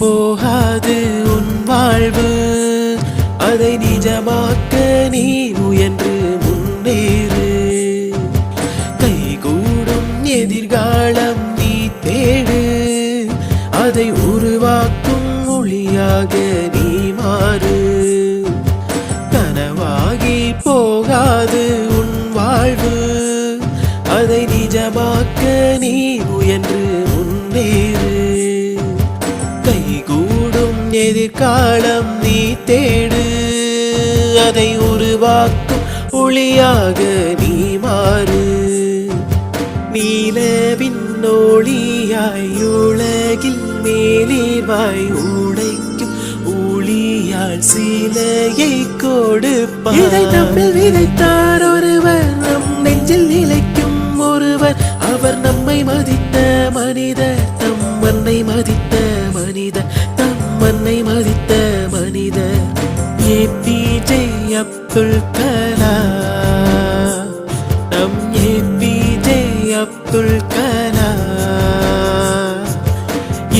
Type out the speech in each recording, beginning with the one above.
போகாது உன் வாழ்வு, அதை நிஜமாக்க நீ முயன்று முன்னேறு. கைகூடும் எதிர்காலம் நீ தேடு, அதை உருவாக்கும் ஒளியாக நீ மாறு. கனவாகி போகாது உன் வாழ்வு, அதை நிஜமாக்க நீ முயன்று முன்னேறு. கைகூடும் எதிர்காலம் நீ தேடு, அதை உருவாக்கும் ஒளியாக நீ மாறு. நீலவின் ஒளியாய் உலகில் மேலிவாய் உடைக்கும் ஊழியால் சிலையை கொடுப்பார். இதை நம்மில் விதைத்தார் ஒருவர், நம் நெஞ்சில் நிலைக்கும் ஒருவர். அவர் நம்மை மதித்த மனிதர், தம் மண்ணை மதித்த மனிதர், தம் மண்ணை மதித்த மனிதர். ஏபிஜே அப்துல் கலாம், நம் ஏபிஜே அப்துல் கலாம்.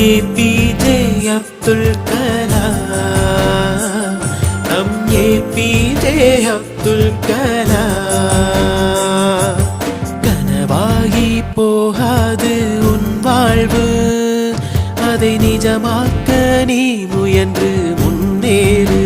ஏபிஜே அப்துல் கலாம், நம் ஏபிஜே அப்துல் கலாம். கனவாகி போகாது உன் வாழ்வு, அதை நிஜமாக்க நீ முயன்று முன்னேறு.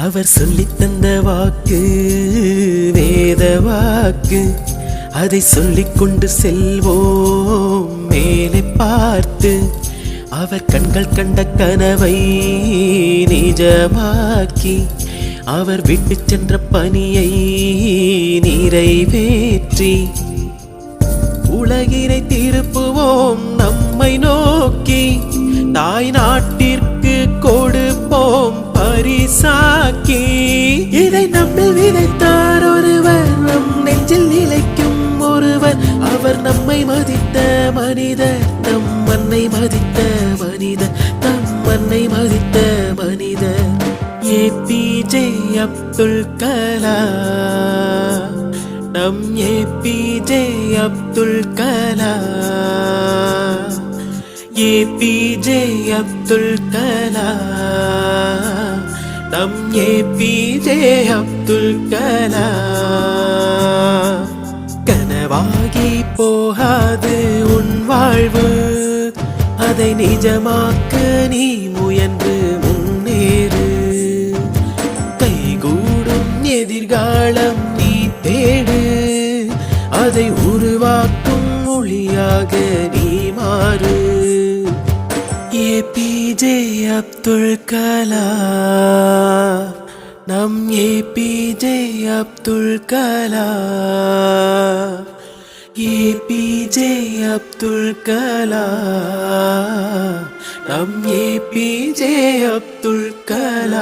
அவர் சொல்லித் தந்த வாக்கு வேத வாக்கு, அதை சொல்லிக் கொண்டு செல்வோம் மேலே பார்த்து. அவர் கண்கள் கண்ட கனவை நிஜமாக்கி, அவர் விட்டு சென்ற பணியை நிறைவேற்றி, உலகினை திருப்புவோம் நம்மை நோக்கி. தாய் நாட்டிற்கு கொடுப்போம் பரிசாக்கி. இதை நம்மில் விதைத்தார் ஒருவர், நம் நெஞ்சில் நிலைக்கும் ஒருவர். அவர் நம்மை மதித்த மனிதர், தம் மண்ணை மதித்த மனிதர், தம் மண்ணை மதித்த மனிதர். ஏபிஜே அப்துல் கலாம், நம் ஏபிஜே அப்துல் கலாம். ஏபிஜே அப்துல் கலாம், நம் ஏபிஜே அப்துல் கலாம். கனவாகி போகாது உன் வாழ்வு, அதை நிஜமாக்க நீ முயன்று முன்னேறு. கைகூடும் எதிர்காலம் நீ தேடு, அதை உருவாக்கும் ஒளியாக நீ மாறு. ஏபிஜே அப்துல் கலாம், நம் ஏபிஜே அப்துல் கலாம். ஏபிஜே அப்துல் கலாம், நம் ஏபிஜே அப்துல் கலாம்.